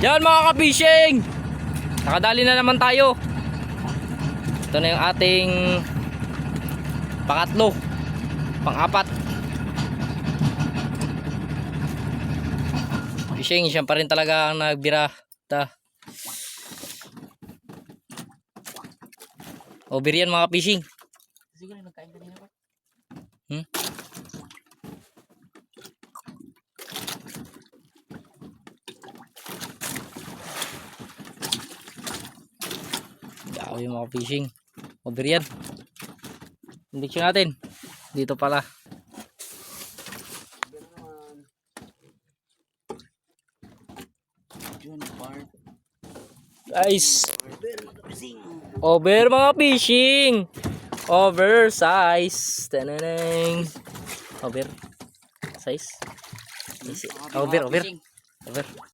Yan mga ka-fishing, nakadali na naman tayo. Ito na yung ating pangatlo, pang-apat. Fishing, siya pa rin talaga ang nagbira. Over yan mga fishing. Siguro nagkain kanina pa. Daw yung mga fishing. Over yan. Indiksyon natin. Dito pala. Guys. Over mga fishing. Oversize. Tananang. Over. Size. Over.